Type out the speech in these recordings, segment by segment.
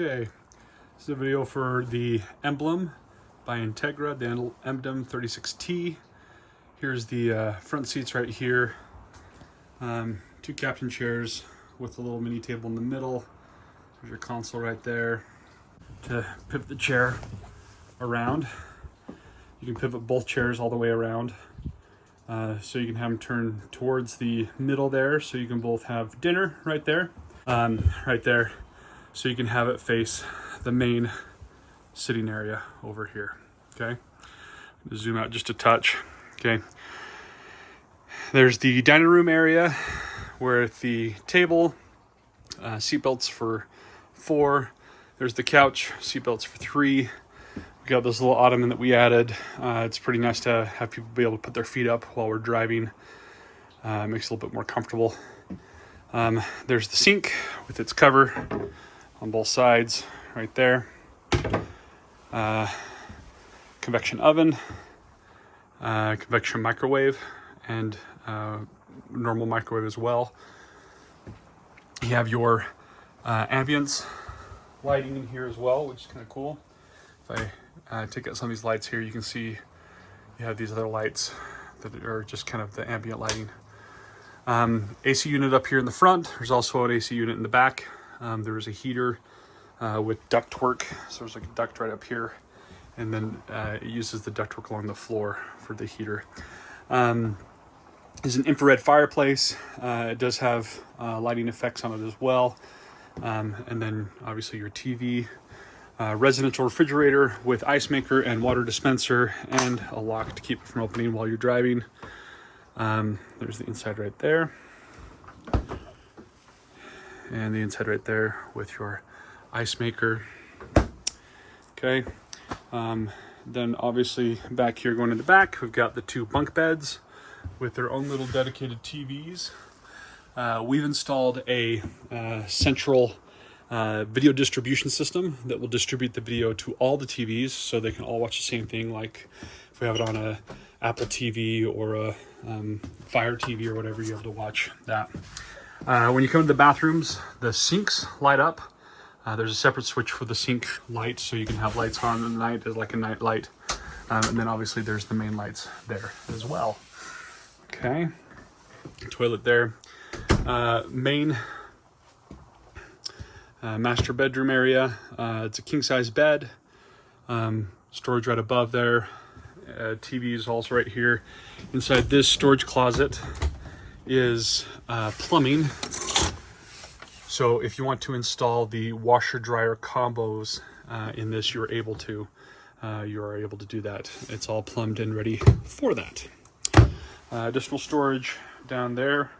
Okay, this is a video for the Emblem by Entegra, the Emblem 36T. Here's the front seats right here. Two captain chairs with a little mini table in the middle. There's your console right there. To pivot the chair around, you can pivot both chairs all the way around. So you can have them turn towards the middle there, so you can both have dinner right there. Right there. So you can have it face the main sitting area over here. Okay, zoom out just a touch. Okay, there's the dining room area where the table, seatbelts for 4. There's the couch, seatbelts for 3. We got this little ottoman that we added. It's pretty nice to have people be able to put their feet up while we're driving. Makes it a little bit more comfortable. There's the sink with its cover on both sides right there. Convection oven, convection microwave, and normal microwave as well. You have your ambience lighting in here as well, which is kind of cool. If I take out some of these lights here, you can see you have these other lights that are just kind of the ambient lighting. AC unit up here in the front. There's also an AC unit in the back. There is a heater with ductwork. So there's like a duct right up here. And then it uses the ductwork along the floor for the heater. There's an infrared fireplace. It does have lighting effects on it as well. And then obviously your TV. Residential refrigerator with ice maker and water dispenser and a lock to keep it from opening while you're driving. There's the inside right there. And the inside right there with your ice maker. Okay. Then obviously back here going in the back, we've got the 2 bunk beds with their own little dedicated TVs. We've installed a central video distribution system that will distribute the video to all the TVs so they can all watch the same thing. Like if we have it on a Apple TV or a Fire TV or whatever, you're able to watch that. When you come to the bathrooms, the sinks light up. There's a separate switch for the sink light, so you can have lights on at night as like a night light. And then obviously there's the main lights there as well. Okay, toilet there. Main master bedroom area. It's a king size bed. Storage right above there. TV is also right here. Inside this storage closet is plumbing. So if you want to install the washer dryer combos in this, you're able to. You are able to do that. It's all plumbed and ready for that. Additional storage down there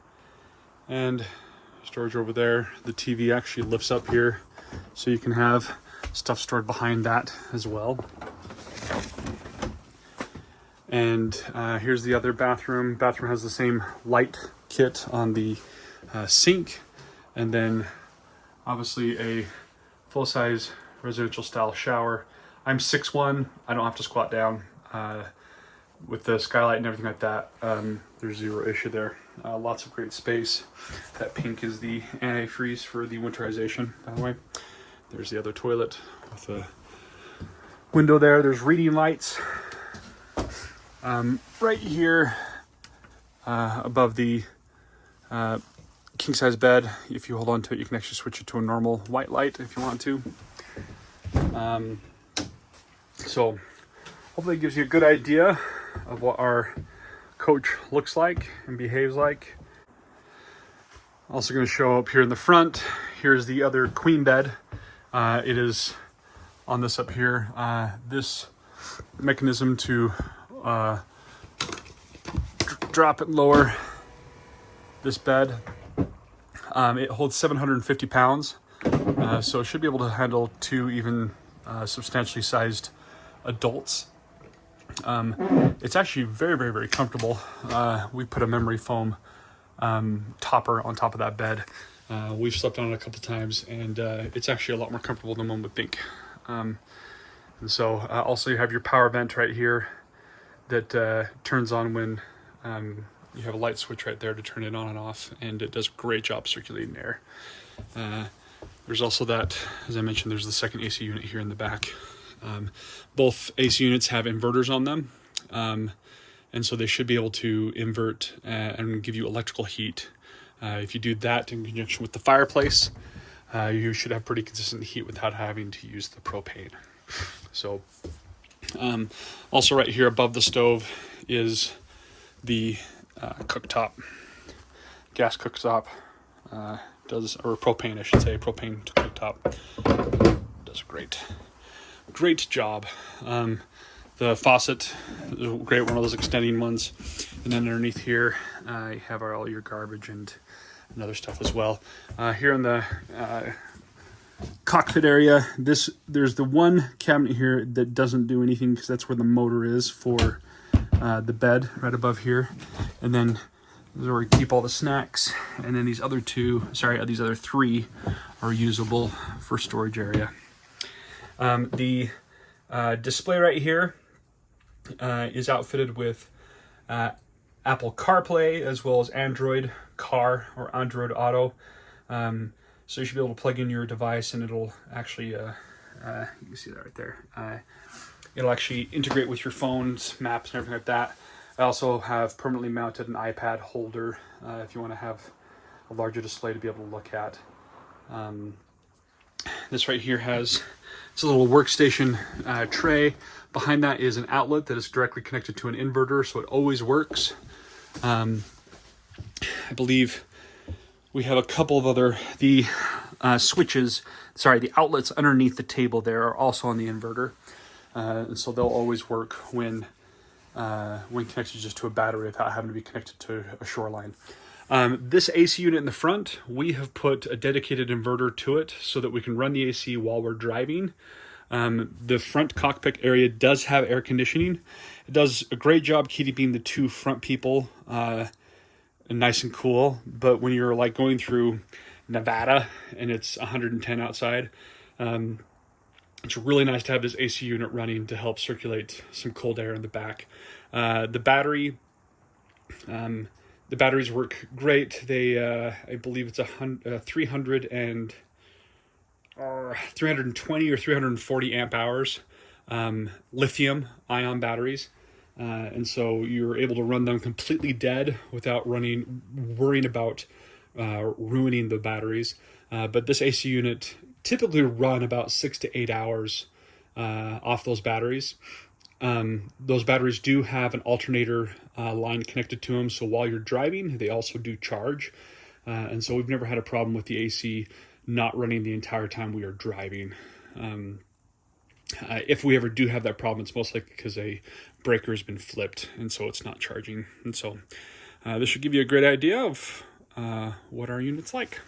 and storage over there. The TV actually lifts up here, so you can have stuff stored behind that as well. And here's the other bathroom. Bathroom has the same light kit on the sink, and then obviously a full-size residential style shower. I'm 6'1", I don't have to squat down. With the skylight and everything like that, there's zero issue there. Lots of great space. That pink is the antifreeze for the winterization, by the way. There's the other toilet with a window there. There's reading lights. Right here above the king size bed, if you hold on to it, you can actually switch it to a normal white light if you want to. So hopefully it gives you a good idea of what our coach looks like and behaves like. Also going to show up here in the front. Here's the other queen bed. It is on this up here. This mechanism to drop and lower this bed. It holds 750 pounds, so it should be able to handle 2 even substantially sized adults. It's actually very, very, very comfortable. We put a memory foam topper on top of that bed. We've slept on it a couple times, and it's actually a lot more comfortable than one would think. And so also you have your power vent right here that turns on when you have a light switch right there to turn it on and off, and it does a great job circulating air. There's also that, as I mentioned, there's the second AC unit here in the back. Both AC units have inverters on them, and so they should be able to invert and give you electrical heat. If you do that in conjunction with the fireplace, you should have pretty consistent heat without having to use the propane. So also right here above the stove is the cooktop, gas cooktop, or propane, I should say, propane cooktop. Does a great job. The faucet is a great, one of those extending ones. And then underneath here, you have all your garbage and other stuff as well. Here in the cockpit area, there's the one cabinet here that doesn't do anything because that's where the motor is for the bed right above here. And then this is where we keep all the snacks. And then these other three are usable for storage area. The display right here is outfitted with Apple CarPlay as well as Android Car or Android Auto. So you should be able to plug in your device and it'll actually, you can see that right there. It'll actually integrate with your phone's maps and everything like that. I also have permanently mounted an iPad holder if you want to have a larger display to be able to look at. This right here it's a little workstation tray. Behind that is an outlet that is directly connected to an inverter, so it always works. I believe we have a couple of other, the outlets underneath the table there are also on the inverter. And so they'll always work when connected just to a battery without having to be connected to a shoreline. This AC unit in the front, we have put a dedicated inverter to it so that we can run the AC while we're driving. The front cockpit area does have air conditioning. It does a great job keeping the two front people nice and cool. But when you're like going through Nevada and it's 110 outside, it's really nice to have this AC unit running to help circulate some cold air in the back. The batteries work great. They, I believe it's 320 or 340 amp hours, lithium ion batteries. And so you're able to run them completely dead without worrying about ruining the batteries. But this AC unit typically run about 6 to 8 hours off those batteries. Those batteries do have an alternator line connected to them, so while you're driving, they also do charge. And so we've never had a problem with the AC not running the entire time we are driving. If we ever do have that problem, it's most likely because a breaker has been flipped, and so it's not charging. And so this should give you a great idea of what our unit's like.